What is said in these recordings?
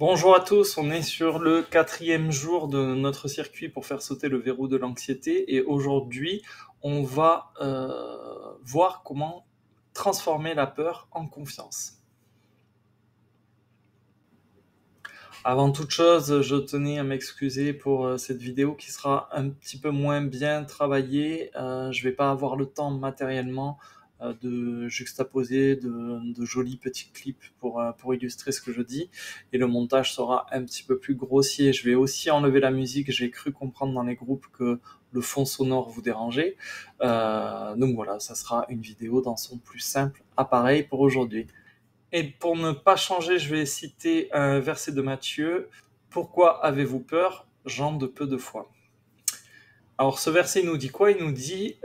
Bonjour à tous, on est sur le 4e jour de notre circuit pour faire sauter le verrou de l'anxiété et aujourd'hui on va voir comment transformer la peur en confiance. Avant toute chose, je tenais à m'excuser pour cette vidéo qui sera un petit peu moins bien travaillée. Je vais pas avoir le temps matériellement de juxtaposer de jolis petits clips pour illustrer ce que je dis. Et le montage sera un petit peu plus grossier. Je vais aussi enlever la musique. J'ai cru comprendre dans les groupes que le fond sonore vous dérangeait. Donc voilà, ça sera une vidéo dans son plus simple appareil pour aujourd'hui. Et pour ne pas changer, je vais citer un verset de Matthieu. Pourquoi avez-vous peur, gens de peu de foi? Alors ce verset il nous dit quoi? Il nous dit,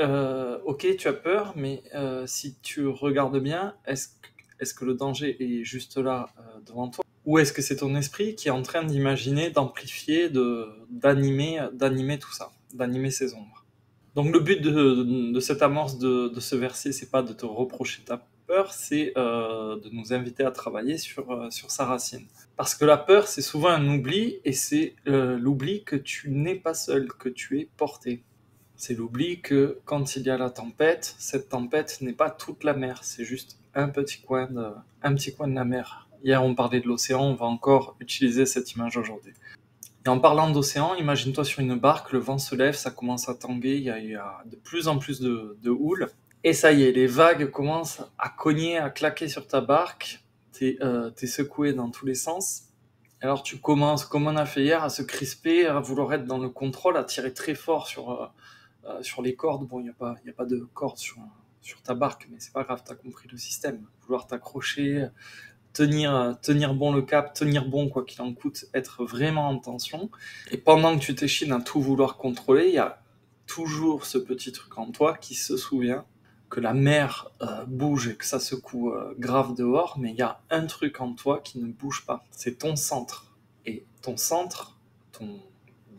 ok, tu as peur, mais si tu regardes bien, est-ce que le danger est juste là devant toi? Ou est-ce que c'est ton esprit qui est en train d'imaginer, d'amplifier, d'animer tout ça, d'animer ces ombres? Donc le but de cette amorce de ce verset, c'est pas de te reprocher ta peur, c'est de nous inviter à travailler sur sa racine. Parce que la peur, c'est souvent un oubli, et c'est l'oubli que tu n'es pas seul, que tu es porté. C'est l'oubli que quand il y a la tempête, cette tempête n'est pas toute la mer, c'est juste un petit coin de la mer. Hier on parlait de l'océan, on va encore utiliser cette image aujourd'hui. Et en parlant d'océan, imagine-toi sur une barque, le vent se lève, ça commence à tanguer, il y a de plus en plus de houle. Et ça y est, les vagues commencent à cogner, à claquer sur ta barque, t'es secoué dans tous les sens. Alors tu commences, comme on a fait hier, à se crisper, à vouloir être dans le contrôle, à tirer très fort sur les cordes. Bon, y a pas de cordes sur ta barque, mais c'est pas grave, t'as compris le système. Vouloir t'accrocher, tenir bon le cap, tenir bon quoi qu'il en coûte, être vraiment en tension. Et pendant que tu t'échines à tout vouloir contrôler, il y a toujours ce petit truc en toi qui se souvient que la mer bouge et que ça secoue grave dehors, mais il y a un truc en toi qui ne bouge pas. C'est ton centre. Et ton centre,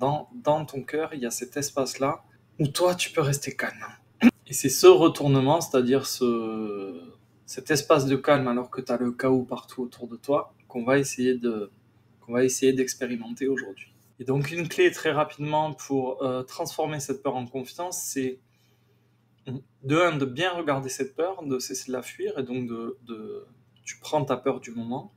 dans ton cœur, il y a cet espace-là où toi, tu peux rester calme. Et c'est ce retournement, c'est-à-dire cet espace de calme alors que tu as le chaos partout autour de toi, qu'on va essayer d'expérimenter aujourd'hui. Et donc une clé très rapidement pour transformer cette peur en confiance, c'est de bien regarder cette peur, de cesser de la fuir, et donc tu prends ta peur du moment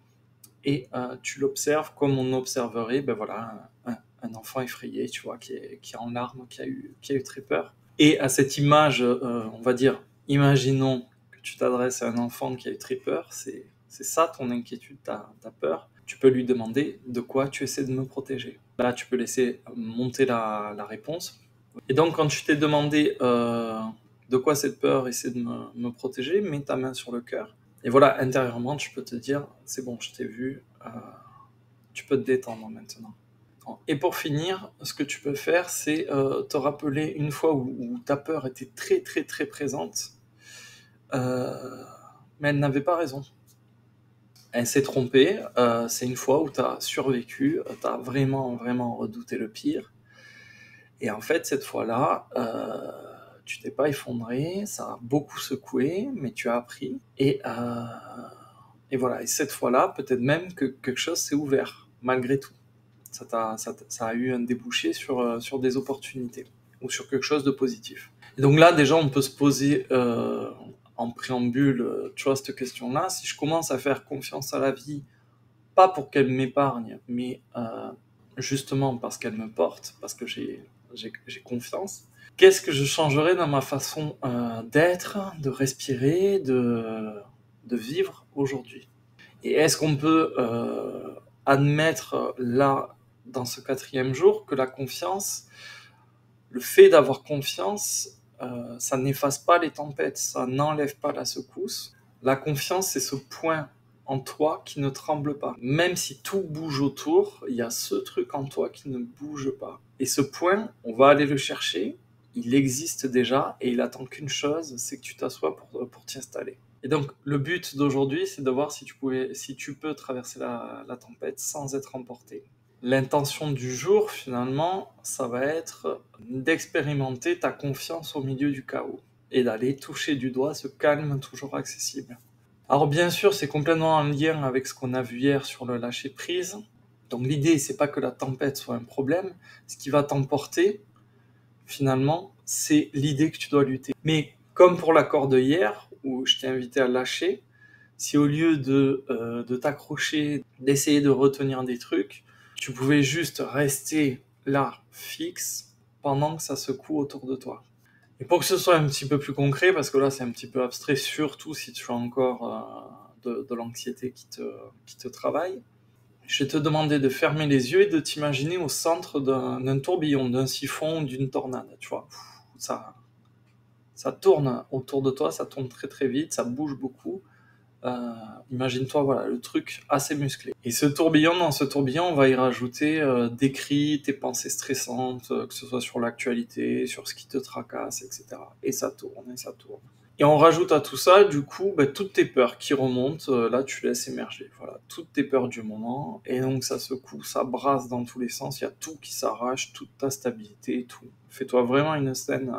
et tu l'observes comme on observerait ben voilà, un enfant effrayé, tu vois, qui est en larmes, qui a eu très peur. Et à cette image, on va dire, imaginons que tu t'adresses à un enfant qui a eu très peur, c'est ça ton inquiétude, ta peur. Tu peux lui demander de quoi tu essaies de me protéger. Là, tu peux laisser monter la réponse. Et donc, quand tu t'es demandé de quoi cette peur essaie de me protéger, mets ta main sur le cœur. Et voilà, intérieurement, tu peux te dire, c'est bon, je t'ai vu, tu peux te détendre maintenant. Et pour finir, ce que tu peux faire, c'est te rappeler une fois où ta peur était très très très présente, mais elle n'avait pas raison. Elle s'est trompée, c'est une fois où tu as survécu, tu as vraiment vraiment redouté le pire, et en fait cette fois-là, tu t'es pas effondré, ça a beaucoup secoué, mais tu as appris, et voilà, et cette fois-là, peut-être même que quelque chose s'est ouvert, malgré tout. Ça a eu un débouché sur des opportunités ou sur quelque chose de positif. Et donc là, déjà, on peut se poser en préambule, tu vois, cette question-là. Si je commence à faire confiance à la vie, pas pour qu'elle m'épargne, mais justement parce qu'elle me porte, parce que j'ai confiance, qu'est-ce que je changerais dans ma façon d'être, de respirer, de vivre aujourd'hui? Et est-ce qu'on peut admettre là, dans ce 4e jour, que la confiance, le fait d'avoir confiance, ça n'efface pas les tempêtes, ça n'enlève pas la secousse. La confiance, c'est ce point en toi qui ne tremble pas. Même si tout bouge autour, il y a ce truc en toi qui ne bouge pas. Et ce point, on va aller le chercher, il existe déjà, et il attend qu'une chose, c'est que tu t'assoies pour t'y installer. Et donc, le but d'aujourd'hui, c'est de voir si tu peux traverser la tempête sans être emporté. L'intention du jour, finalement, ça va être d'expérimenter ta confiance au milieu du chaos et d'aller toucher du doigt ce calme toujours accessible. Alors bien sûr, c'est complètement en lien avec ce qu'on a vu hier sur le lâcher prise. Donc l'idée, c'est pas que la tempête soit un problème, ce qui va t'emporter, finalement, c'est l'idée que tu dois lutter. Mais comme pour l'accord de hier, où je t'ai invité à lâcher, si au lieu de t'accrocher, d'essayer de retenir des trucs, tu pouvais juste rester là, fixe, pendant que ça secoue autour de toi. Et pour que ce soit un petit peu plus concret, parce que là c'est un petit peu abstrait, surtout si tu as encore de l'anxiété qui te travaille, je vais te demander de fermer les yeux et de t'imaginer au centre d'un tourbillon, d'un siphon, d'une tornade, tu vois. Ça, ça tourne autour de toi, ça tourne très très vite, ça bouge beaucoup. Imagine-toi, voilà, le truc assez musclé. Et ce tourbillon, dans ce tourbillon, on va y rajouter des cris, tes pensées stressantes, que ce soit sur l'actualité, sur ce qui te tracasse, etc. Et ça tourne, et ça tourne. Et on rajoute à tout ça, du coup, toutes tes peurs qui remontent, là tu laisses émerger, voilà, toutes tes peurs du moment, et donc ça secoue, ça brasse dans tous les sens, il y a tout qui s'arrache, toute ta stabilité, tout. Fais-toi vraiment une scène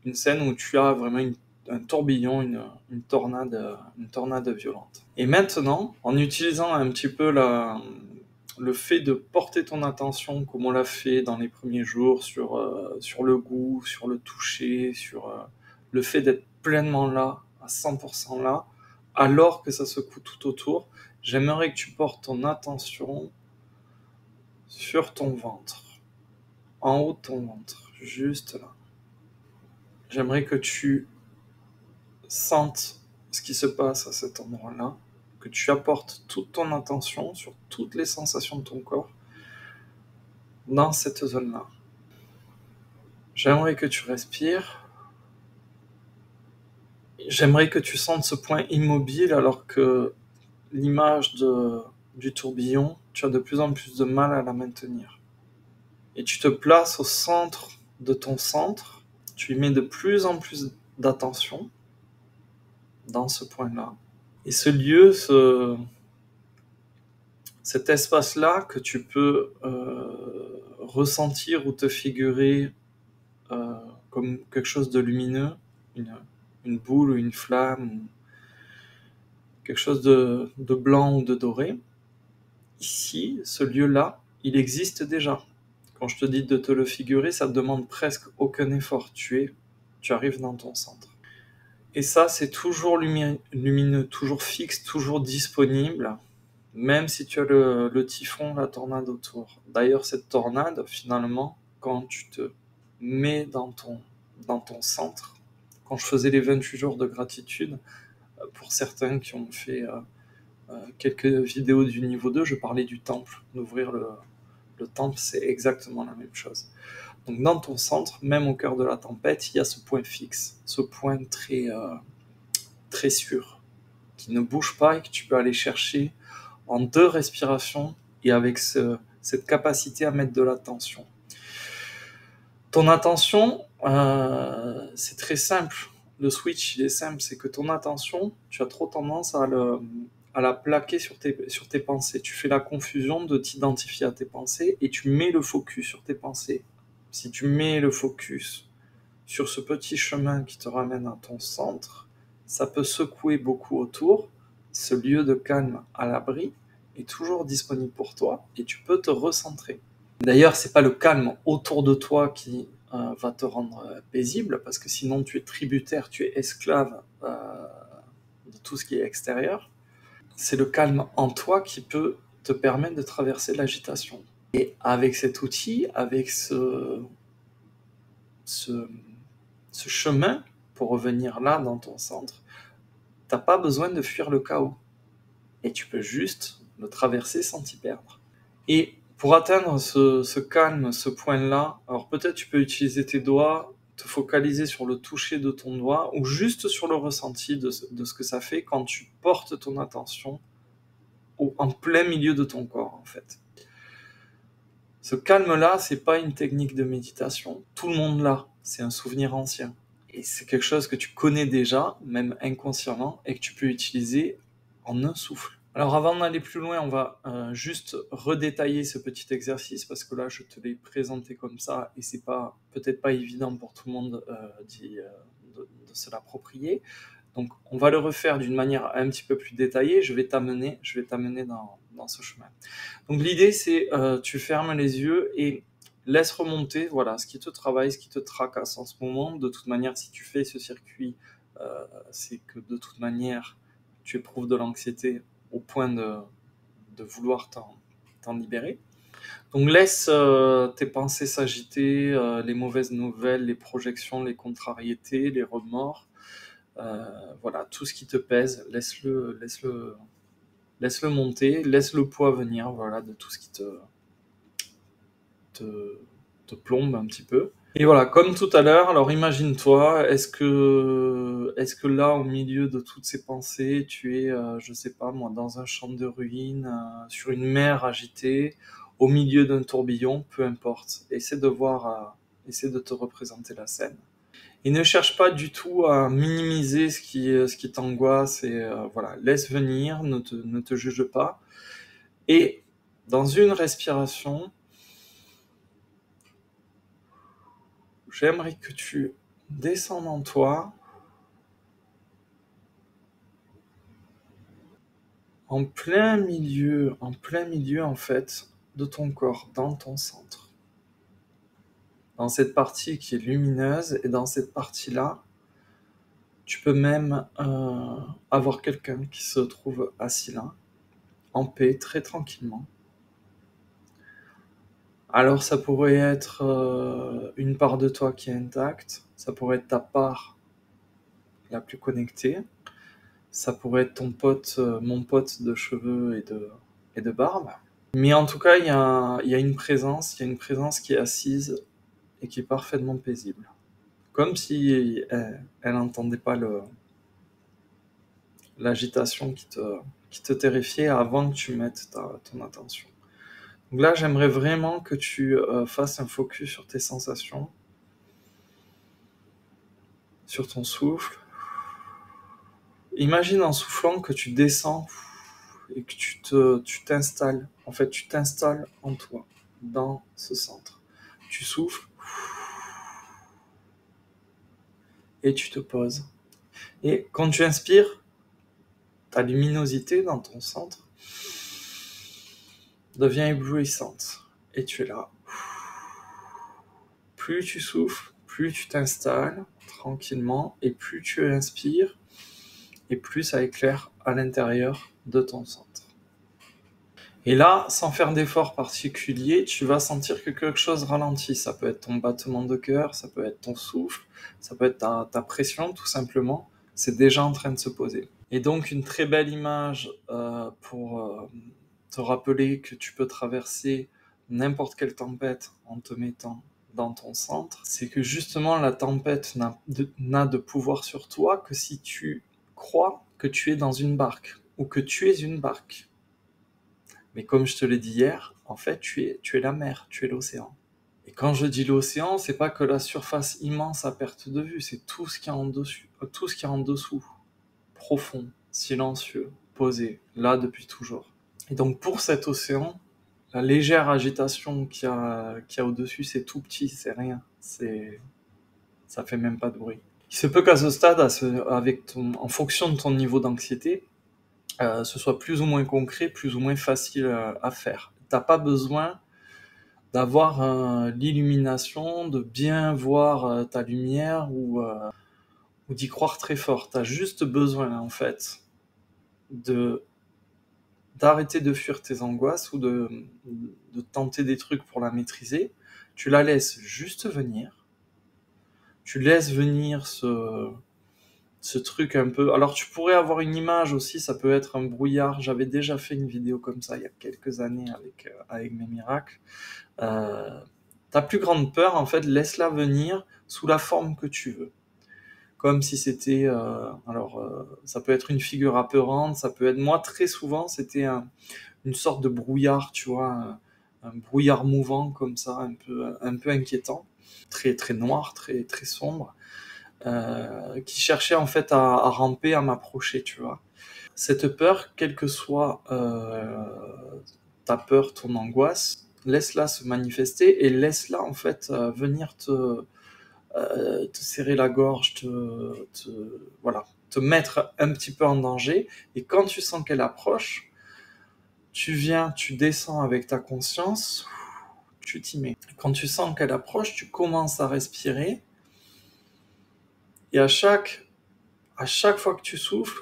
où tu as vraiment un tourbillon, une tornade violente. Et maintenant, en utilisant un petit peu le fait de porter ton attention, comme on l'a fait dans les premiers jours, sur le goût, sur le toucher, sur le fait d'être pleinement là, à 100% là, alors que ça secoue tout autour, j'aimerais que tu portes ton attention sur ton ventre, en haut de ton ventre, juste là. J'aimerais que tu sentes ce qui se passe à cet endroit-là, que tu apportes toute ton attention sur toutes les sensations de ton corps dans cette zone-là. J'aimerais que tu respires. J'aimerais que tu sentes ce point immobile alors que l'image du tourbillon, tu as de plus en plus de mal à la maintenir. Et tu te places au centre de ton centre, tu y mets de plus en plus d'attention dans ce point-là. Et ce lieu, cet espace-là que tu peux ressentir ou te figurer comme quelque chose de lumineux, une boule ou une flamme, ou quelque chose de blanc ou de doré, ici, ce lieu-là, il existe déjà. Quand je te dis de te le figurer, ça ne demande presque aucun effort. Tu arrives dans ton centre. Et ça, c'est toujours lumineux, toujours fixe, toujours disponible, même si tu as le typhon, la tornade autour. D'ailleurs, cette tornade, finalement, quand tu te mets dans ton centre, quand je faisais les 28 jours de gratitude, pour certains qui ont fait quelques vidéos du niveau 2, je parlais du temple, d'ouvrir le temple, c'est exactement la même chose. Donc dans ton centre, même au cœur de la tempête, il y a ce point fixe, ce point très sûr, qui ne bouge pas et que tu peux aller chercher en 2 respirations et avec cette capacité à mettre de l'attention. Ton attention, c'est très simple. Le switch, il est simple, c'est que ton attention, tu as trop tendance à la plaquer sur tes pensées. Tu fais la confusion de t'identifier à tes pensées et tu mets le focus sur tes pensées. Si tu mets le focus sur ce petit chemin qui te ramène à ton centre, ça peut secouer beaucoup autour. Ce lieu de calme à l'abri est toujours disponible pour toi et tu peux te recentrer. D'ailleurs, c'est pas le calme autour de toi qui va te rendre paisible, parce que sinon tu es tributaire, tu es esclave de tout ce qui est extérieur. C'est le calme en toi qui peut te permettre de traverser l'agitation. Et avec cet outil, avec ce chemin pour revenir là dans ton centre, t'as pas besoin de fuir le chaos. Et tu peux juste le traverser sans t'y perdre. Et pour atteindre ce calme, ce point-là, alors peut-être tu peux utiliser tes doigts, te focaliser sur le toucher de ton doigt, ou juste sur le ressenti de ce que ça fait quand tu portes ton attention en plein milieu de ton corps, en fait. Ce calme-là, c'est pas une technique de méditation. Tout le monde l'a. C'est un souvenir ancien. Et c'est quelque chose que tu connais déjà, même inconsciemment, et que tu peux utiliser en un souffle. Alors avant d'aller plus loin, on va juste redétailler ce petit exercice, parce que là, je te l'ai présenté comme ça, et c'est peut-être pas évident pour tout le monde de se l'approprier. Donc on va le refaire d'une manière un petit peu plus détaillée. Je vais t'amener dans ce chemin. Donc l'idée, c'est tu fermes les yeux et laisse remonter, voilà, ce qui te travaille, ce qui te tracasse en ce moment. De toute manière, si tu fais ce circuit, c'est que de toute manière, tu éprouves de l'anxiété au point de vouloir t'en libérer. Donc laisse tes pensées s'agiter, les mauvaises nouvelles, les projections, les contrariétés, les remords, voilà, tout ce qui te pèse, laisse-le monter, laisse le poids venir, voilà, de tout ce qui te plombe un petit peu. Et voilà, comme tout à l'heure, alors imagine-toi, est-ce que là, au milieu de toutes ces pensées, tu es, je sais pas moi, dans un champ de ruines, sur une mer agitée, au milieu d'un tourbillon, peu importe. Essaie de te représenter la scène. Et ne cherche pas du tout à minimiser ce qui t'angoisse, et voilà, laisse venir, ne te juge pas. Et dans une respiration, j'aimerais que tu descendes en toi, en plein milieu en fait, de ton corps, dans ton centre. Dans cette partie qui est lumineuse, et dans cette partie-là, tu peux même avoir quelqu'un qui se trouve assis là, en paix, très tranquillement. Alors ça pourrait être une part de toi qui est intacte, ça pourrait être ta part la plus connectée, ça pourrait être ton pote, mon pote de cheveux et de barbe. Mais en tout cas, il y a une présence qui est assise et qui est parfaitement paisible. Comme si elle n'entendait pas l'agitation qui te terrifiait avant que tu mettes ton attention. Donc là, j'aimerais vraiment que tu fasses un focus sur tes sensations, sur ton souffle. Imagine en soufflant que tu descends et que tu t'installes. En fait, tu t'installes en toi, dans ce centre. Tu souffles et tu te poses. Et quand tu inspires, ta luminosité dans ton centre devient éblouissante. Et tu es là. Plus tu souffles, plus tu t'installes tranquillement, et plus tu inspires, et plus ça éclaire à l'intérieur de ton centre. Et là, sans faire d'effort particulier, tu vas sentir que quelque chose ralentit. Ça peut être ton battement de cœur, ça peut être ton souffle, ça peut être ta pression, tout simplement. C'est déjà en train de se poser. Et donc, une très belle image pour te rappeler que tu peux traverser n'importe quelle tempête en te mettant dans ton centre, c'est que justement la tempête n'a de pouvoir sur toi que si tu crois que tu es dans une barque, ou que tu es une barque. Mais comme je te l'ai dit hier, en fait, tu es la mer, tu es l'océan. Et quand je dis l'océan, c'est pas que la surface immense à perte de vue, c'est tout ce qu'il y a en dessus, tout ce qu'il y a en dessous, profond, silencieux, posé, là depuis toujours. Et donc pour cet océan, la légère agitation qu'il y a au-dessus, c'est tout petit, c'est rien, ça fait même pas de bruit. Il se peut qu'à ce stade, en fonction de ton niveau d'anxiété, ce soit plus ou moins concret, plus ou moins facile à faire. T'as pas besoin d'avoir l'illumination, de bien voir ta lumière, ou d'y croire très fort. T'as juste besoin, en fait, d'arrêter de fuir tes angoisses, ou de tenter des trucs pour la maîtriser. Tu la laisses juste venir. Tu laisses venir ce truc un peu... Alors tu pourrais avoir une image aussi, ça peut être un brouillard. J'avais déjà fait une vidéo comme ça il y a quelques années avec mes miracles. Ta plus grande peur, en fait, laisse-la venir sous la forme que tu veux. Comme si c'était... ça peut être une figure apeurante, ça peut être... Moi, très souvent, c'était une sorte de brouillard, tu vois, un brouillard mouvant comme ça, un peu inquiétant, très, très noir, très, très sombre. Qui cherchait en fait à ramper, à m'approcher, tu vois. Cette peur, quelle que soit ta peur, ton angoisse, laisse-la se manifester, et laisse-la en fait venir te serrer la gorge, voilà, te mettre un petit peu en danger. Et quand tu sens qu'elle approche, Tu viens, tu descends avec ta conscience, tu t'y mets. Quand tu sens qu'elle approche, tu commences à respirer. Et à chaque fois que tu souffles,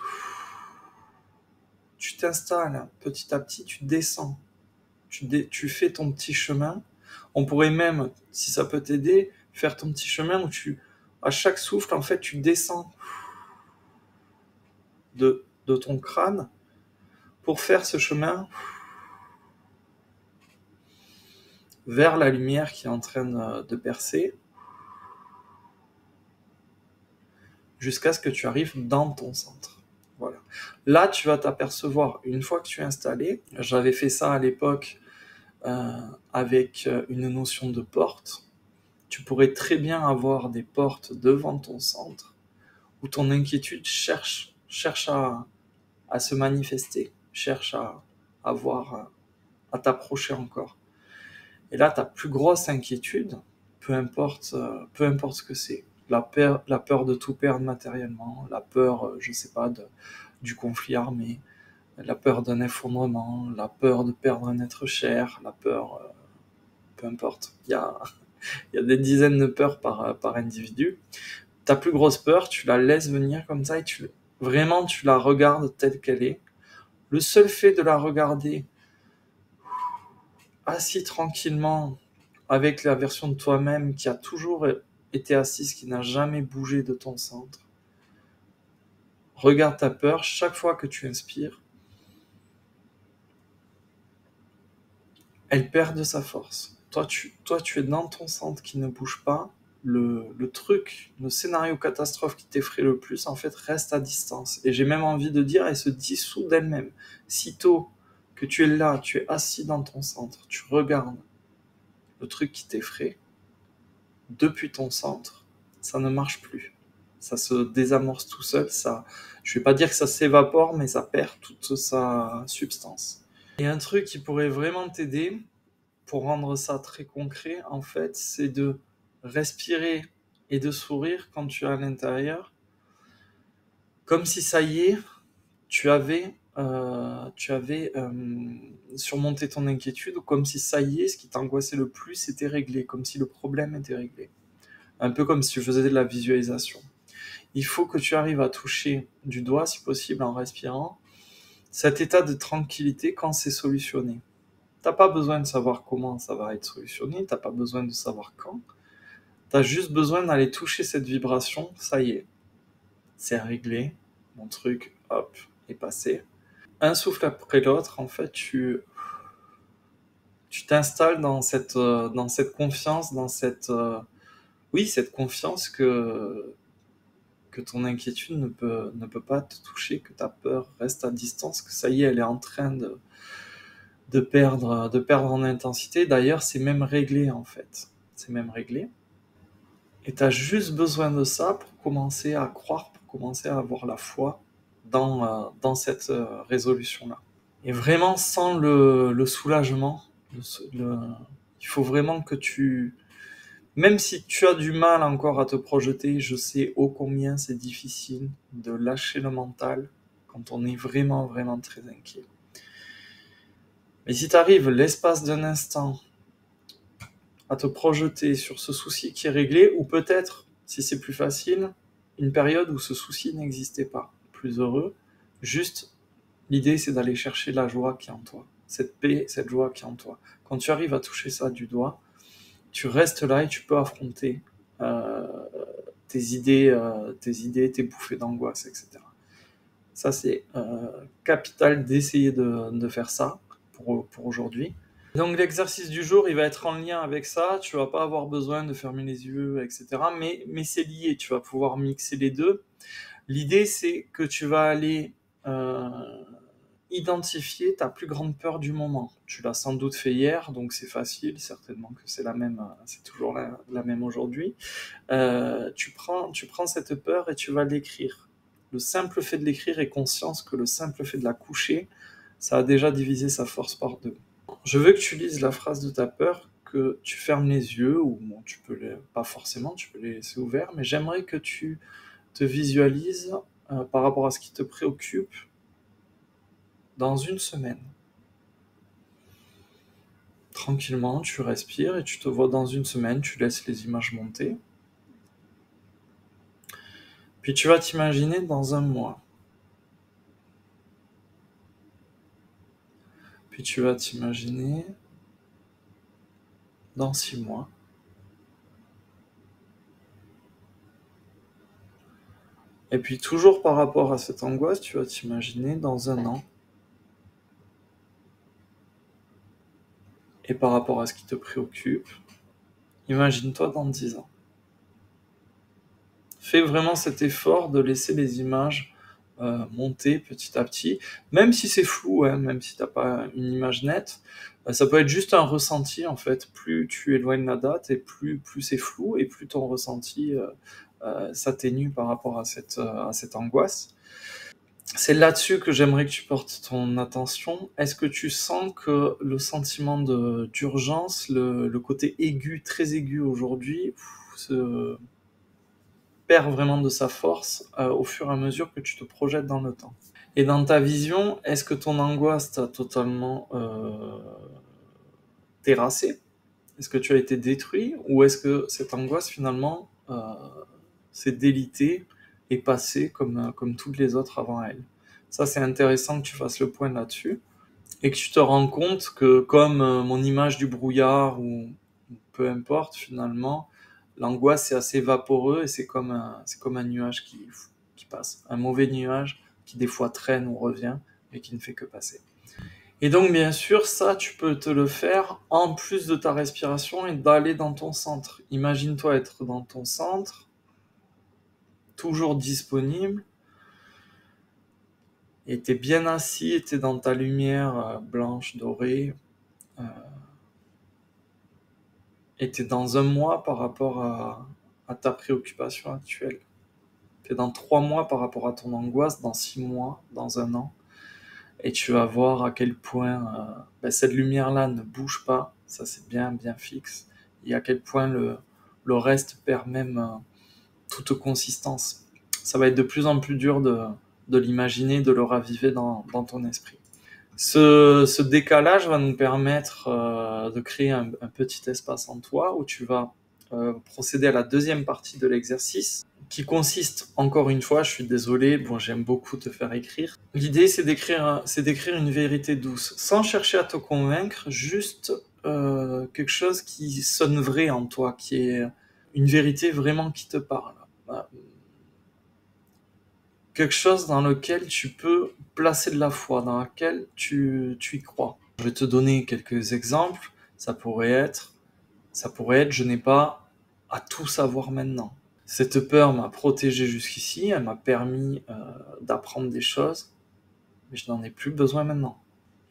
tu t'installes petit à petit, tu descends. Tu fais ton petit chemin. On pourrait même, si ça peut t'aider, faire ton petit chemin où à chaque souffle, en fait, tu descends de ton crâne pour faire ce chemin vers la lumière qui est en train de percer, jusqu'à ce que tu arrives dans ton centre. Voilà. Là, tu vas t'apercevoir, une fois que tu es installé, j'avais fait ça à l'époque avec une notion de porte. Tu pourrais très bien avoir des portes devant ton centre où ton inquiétude cherche à se manifester, cherche à t'approcher encore. Et là, ta plus grosse inquiétude, peu importe ce que c'est, la peur de tout perdre matériellement, la peur, je sais pas, du conflit armé, la peur d'un effondrement, la peur de perdre un être cher, la peur, peu importe. Il y a des dizaines de peurs par individu. Ta plus grosse peur, tu la laisses venir comme ça et vraiment tu la regardes telle qu'elle est. Le seul fait de la regarder assis tranquillement avec la version de toi-même qui a toujours été assise, qui n'a jamais bougé de ton centre. Regarde ta peur chaque fois que tu inspires. Elle perd de sa force. Toi, tu es dans ton centre qui ne bouge pas. Le truc, le scénario catastrophe qui t'effraie le plus, en fait, reste à distance. Et j'ai même envie de dire, elle se dissout d'elle-même. Sitôt que tu es là, tu es assis dans ton centre, tu regardes le truc qui t'effraie, depuis ton centre, ça ne marche plus. Ça se désamorce tout seul, je vais pas dire que ça s'évapore, mais ça perd toute sa substance. Et un truc qui pourrait vraiment t'aider, pour rendre ça très concret, en fait, c'est de respirer et de sourire quand tu es à l'intérieur, comme si ça y est, tu avais surmonté ton inquiétude, ou comme si ça y est, ce qui t'angoissait le plus était réglé, comme si le problème était réglé. Un peu comme si tu faisais de la visualisation. Il faut que tu arrives à toucher du doigt, si possible, en respirant, cet état de tranquillité quand c'est solutionné. T'as pas besoin de savoir comment ça va être solutionné, t'as pas besoin de savoir quand. T'as juste besoin d'aller toucher cette vibration, ça y est, c'est réglé, mon truc, hop, est passé. Un souffle après l'autre, en fait, tu t'installes dans cette confiance, cette confiance que ton inquiétude ne peut pas te toucher, que ta peur reste à distance, que ça y est, elle est en train de perdre en intensité. D'ailleurs, c'est même réglé, en fait. C'est même réglé. Et tu as juste besoin de ça pour commencer à croire, pour commencer à avoir la foi dans cette résolution-là. Et vraiment, sans le soulagement, il faut vraiment que même si tu as du mal encore à te projeter, je sais ô combien c'est difficile de lâcher le mental quand on est vraiment, vraiment très inquiet. Mais si tu arrives l'espace d'un instant à te projeter sur ce souci qui est réglé, ou peut-être, si c'est plus facile, une période où ce souci n'existait pas, plus heureux, juste l'idée c'est d'aller chercher la joie qui est en toi, cette paix, cette joie qui est en toi. Quand tu arrives à toucher ça du doigt, tu restes là et tu peux affronter euh, tes idées, tes bouffées d'angoisse, etc. Ça, c'est capital d'essayer de faire ça pour aujourd'hui. Donc l'exercice du jour, il va être en lien avec ça. Tu vas pas avoir besoin de fermer les yeux, etc. Mais c'est lié. Tu vas pouvoir mixer les deux. L'idée, c'est que tu vas aller euh, identifier ta plus grande peur du moment. Tu l'as sans doute fait hier, donc c'est facile. Certainement que c'est la même, c'est toujours la même aujourd'hui. Tu prends cette peur et tu vas l'écrire. Le simple fait de l'écrire est conscience que le simple fait de la coucher, ça a déjà divisé sa force par deux. Je veux que tu lises la phrase de ta peur, que tu fermes les yeux, ou bon, pas forcément, tu peux les laisser ouverts, mais j'aimerais que tu te visualises par rapport à ce qui te préoccupe dans une semaine. tranquillement, tu respires et tu te vois dans une semaine, tu laisses les images monter. Puis tu vas t'imaginer dans un mois. Puis tu vas t'imaginer dans 6 mois. Et puis toujours par rapport à cette angoisse, tu vas t'imaginer dans un an. Et par rapport à ce qui te préoccupe, imagine-toi dans 10 ans. Fais vraiment cet effort de laisser les images monter petit à petit, même si c'est flou, hein, même si tu n'as pas une image nette, ça peut être juste un ressenti en fait. Plus tu éloignes la date et plus c'est flou et plus ton ressenti s'atténue par rapport à cette angoisse. C'est là-dessus que j'aimerais que tu portes ton attention. Est-ce que tu sens que le sentiment d'urgence, le côté aigu, très aigu aujourd'hui, se perd vraiment de sa force au fur et à mesure que tu te projettes dans le temps? Et dans ta vision, est-ce que ton angoisse t'a totalement terrassé? Est-ce que tu as été détruit? Ou est-ce que cette angoisse finalement s'est délitée et passée comme toutes les autres avant elle? Ça, c'est intéressant que tu fasses le point là-dessus et que tu te rends compte que comme mon image du brouillard ou peu importe finalement, l'angoisse c'est assez vaporeux et c'est comme un nuage qui passe, un mauvais nuage qui des fois traîne ou revient et qui ne fait que passer. Et donc bien sûr ça tu peux te le faire en plus de ta respiration et d'aller dans ton centre. Imagine-toi être dans ton centre, toujours disponible, et t'es bien assis, et t'es dans ta lumière blanche, dorée, et t'es dans un mois par rapport à ta préoccupation actuelle. T'es dans 3 mois par rapport à ton angoisse, dans 6 mois, dans un an, et tu vas voir à quel point cette lumière-là ne bouge pas, ça c'est bien bien fixe, et à quel point le reste perd même toute consistance. Ça va être de plus en plus dur de l'imaginer, de le raviver dans ton esprit. Ce décalage va nous permettre de créer un petit espace en toi où tu vas procéder à la deuxième partie de l'exercice qui consiste, encore une fois, je suis désolé, bon, j'aime beaucoup te faire écrire. L'idée, c'est d'écrire une vérité douce, sans chercher à te convaincre, juste quelque chose qui sonne vrai en toi, qui est une vérité vraiment qui te parle. Quelque chose dans lequel tu peux placer de la foi, dans lequel tu y crois. Je vais te donner quelques exemples. Ça pourrait être, je n'ai pas à tout savoir maintenant. Cette peur m'a protégé jusqu'ici, elle m'a permis d'apprendre des choses, mais je n'en ai plus besoin maintenant.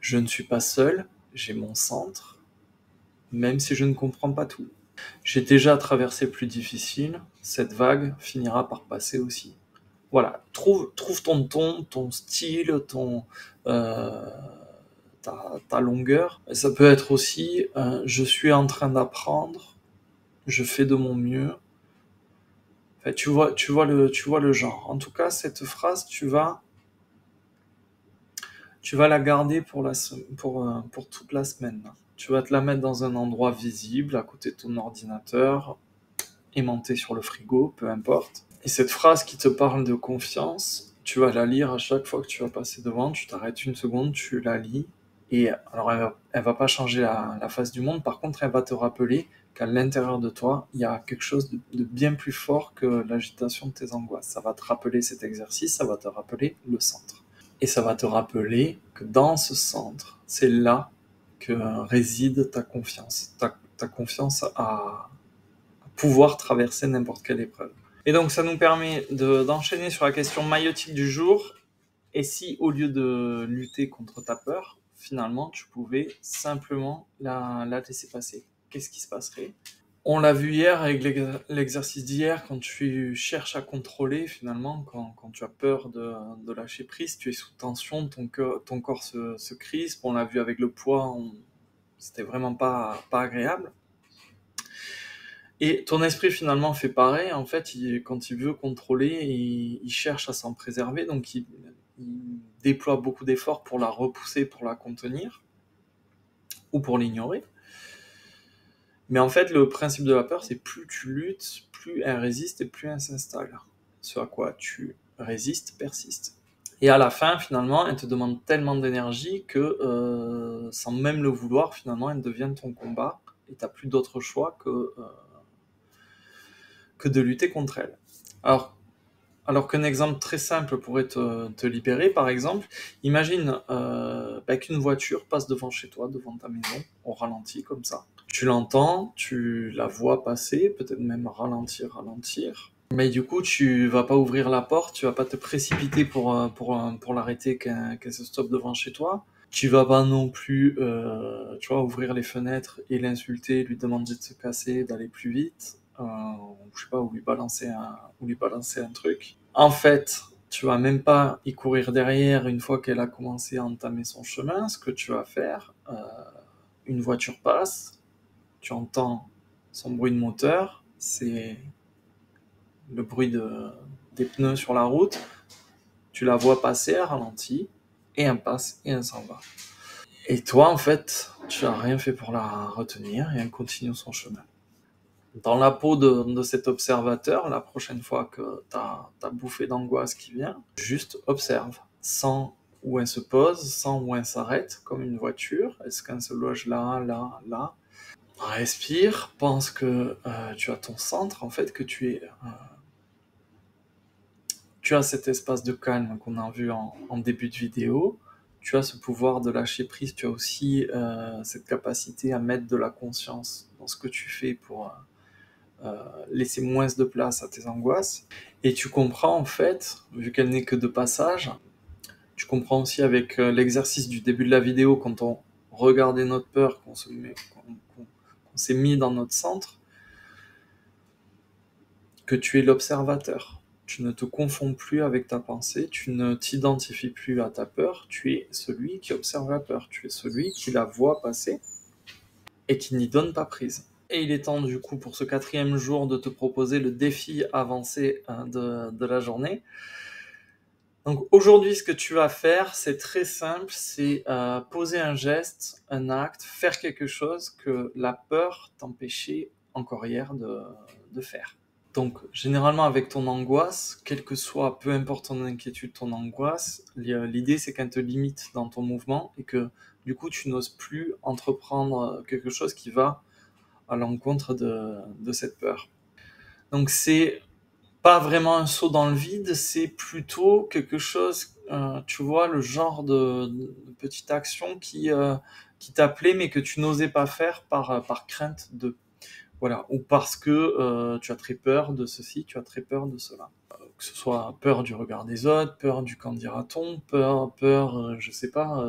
Je ne suis pas seul, j'ai mon centre, même si je ne comprends pas tout. J'ai déjà traversé plus difficile, cette vague finira par passer aussi. Voilà, trouve ton ton, ton style, ta longueur. Ça peut être aussi je suis en train d'apprendre, je fais de mon mieux. Enfin, tu vois le genre. En tout cas, cette phrase, tu vas la garder pour toute la semaine. Tu vas te la mettre dans un endroit visible, à côté de ton ordinateur, aimanté sur le frigo, peu importe. Et cette phrase qui te parle de confiance, tu vas la lire à chaque fois que tu vas passer devant, tu t'arrêtes une seconde, tu la lis, et alors elle va pas changer la face du monde, par contre elle va te rappeler qu'à l'intérieur de toi, il y a quelque chose de bien plus fort que l'agitation de tes angoisses. Ça va te rappeler cet exercice, ça va te rappeler le centre. Et ça va te rappeler que dans ce centre, c'est là que réside ta confiance. Ta confiance à pouvoir traverser n'importe quelle épreuve. Et donc ça nous permet d'enchaîner sur la question maïotique du jour. Et si au lieu de lutter contre ta peur, finalement tu pouvais simplement la laisser passer, qu'est-ce qui se passerait? On l'a vu hier avec l'exercice d'hier, quand tu cherches à contrôler, finalement, quand tu as peur de lâcher prise, tu es sous tension, ton corps se crispe. On l'a vu avec le poids, c'était vraiment pas agréable. Et ton esprit finalement fait pareil, en fait, quand il veut contrôler, il cherche à s'en préserver, donc il déploie beaucoup d'efforts pour la repousser, pour la contenir, ou pour l'ignorer. Mais en fait, le principe de la peur, c'est plus tu luttes, plus elle résiste et plus elle s'installe. Ce à quoi tu résistes persiste. Et à la fin, finalement, elle te demande tellement d'énergie que, sans même le vouloir, finalement, elle devient ton combat et t'as plus d'autre choix que de lutter contre elle. Alors qu'un exemple très simple pourrait te libérer, par exemple, imagine qu'une voiture passe devant chez toi, devant ta maison, au ralenti comme ça. Tu l'entends, tu la vois passer, peut-être même ralentir. Mais du coup, tu vas pas ouvrir la porte, tu vas pas te précipiter pour l'arrêter qu'elle se stoppe devant chez toi. Tu vas pas non plus, tu vois, ouvrir les fenêtres et l'insulter, lui demander de se casser, d'aller plus vite, je sais pas, ou lui balancer un truc. En fait, tu vas même pas y courir derrière une fois qu'elle a commencé à entamer son chemin. Ce que tu vas faire, une voiture passe, tu entends son bruit de moteur, c'est le bruit des pneus sur la route, tu la vois passer, elle ralentit, et elle passe, et elle s'en va. Et toi, en fait, tu n'as rien fait pour la retenir, et elle continue son chemin. Dans la peau de cet observateur, la prochaine fois que tu as ta bouffée d'angoisse qui vient, juste observe, sans où elle se pose, sans où elle s'arrête, comme une voiture. Est-ce qu'elle se loge là, là, là? Respire, pense que tu as ton centre, en fait, que tu as cet espace de calme qu'on a vu en début de vidéo, tu as ce pouvoir de lâcher prise, tu as aussi cette capacité à mettre de la conscience dans ce que tu fais pour laisser moins de place à tes angoisses. Et tu comprends en fait, vu qu'elle n'est que de passage, tu comprends aussi avec l'exercice du début de la vidéo, quand on regardait notre peur, qu'on s'est mis dans notre centre, que tu es l'observateur. Tu ne te confonds plus avec ta pensée, tu ne t'identifies plus à ta peur, tu es celui qui observe la peur, tu es celui qui la voit passer et qui n'y donne pas prise. Et il est temps du coup pour ce 4e jour de te proposer le défi avancé de la journée. Donc aujourd'hui, ce que tu vas faire, c'est très simple, c'est poser un geste, un acte, faire quelque chose que la peur t'empêchait encore hier de faire. Donc, généralement, avec ton angoisse, quelle que soit, peu importe ton inquiétude, ton angoisse, l'idée c'est qu'elle te limite dans ton mouvement et que du coup, tu n'oses plus entreprendre quelque chose qui va à l'encontre de cette peur. Donc, c'est pas vraiment un saut dans le vide, c'est plutôt quelque chose, tu vois, le genre de petite action qui t'appelait mais que tu n'osais pas faire par crainte de. Voilà, ou parce que tu as très peur de ceci, tu as très peur de cela. Que ce soit peur du regard des autres, peur du qu'en dira-t-on, peur je sais pas,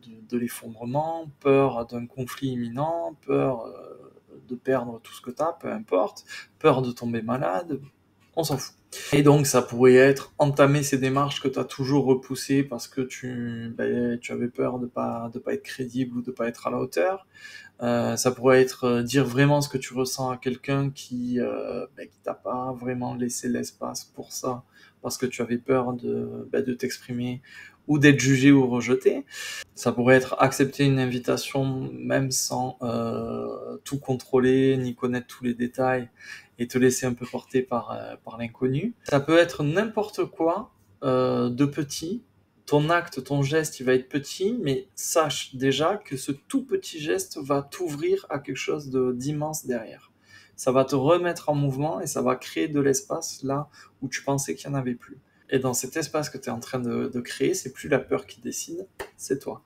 de l'effondrement, peur d'un conflit imminent, peur de perdre tout ce que tu as, peu importe, peur de tomber malade, on s'en fout. Et donc ça pourrait être entamer ces démarches que tu as toujours repoussées parce que tu avais peur de pas être crédible ou de pas être à la hauteur. Ça pourrait être dire vraiment ce que tu ressens à quelqu'un qui t'a pas vraiment laissé l'espace pour ça parce que tu avais peur de t'exprimer ou d'être jugé ou rejeté. Ça pourrait être accepter une invitation même sans tout contrôler ni connaître tous les détails et te laisser un peu porter par l'inconnu. Ça peut être n'importe quoi de petit. Ton acte, ton geste, il va être petit, mais sache déjà que ce tout petit geste va t'ouvrir à quelque chose d'immense derrière. Ça va te remettre en mouvement et ça va créer de l'espace là où tu pensais qu'il n'y en avait plus. Et dans cet espace que tu es en train de créer, c'est plus la peur qui décide, c'est toi.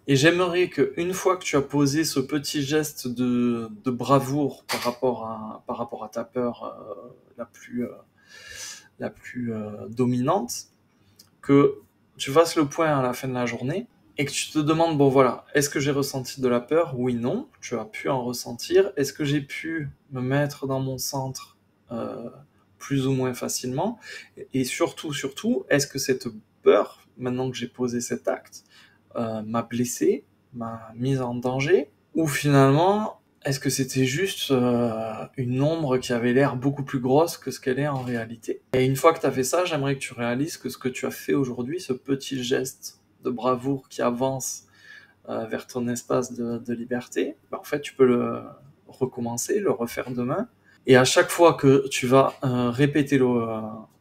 Et j'aimerais qu'une fois que tu as posé ce petit geste de bravoure par rapport à ta peur la plus dominante, que tu fasses le point à la fin de la journée et que tu te demandes, bon voilà, est-ce que j'ai ressenti de la peur? Oui, non, tu as pu en ressentir. Est-ce que j'ai pu me mettre dans mon centre plus ou moins facilement? Et surtout, est-ce que cette peur, maintenant que j'ai posé cet acte, m'a blessé, m'a mis en danger? Ou finalement, est-ce que c'était juste une ombre qui avait l'air beaucoup plus grosse que ce qu'elle est en réalité? Et une fois que tu as fait ça, j'aimerais que tu réalises que ce que tu as fait aujourd'hui, ce petit geste de bravoure qui avance vers ton espace de liberté, bah, en fait, tu peux le recommencer, le refaire demain. Et à chaque fois que tu vas répéter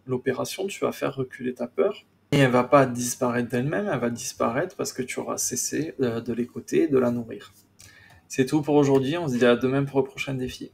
l'opération, tu vas faire reculer ta peur. Et elle va pas disparaître d'elle-même, elle va disparaître parce que tu auras cessé de l'écouter, de la nourrir. C'est tout pour aujourd'hui, on se dit à demain pour le prochain défi.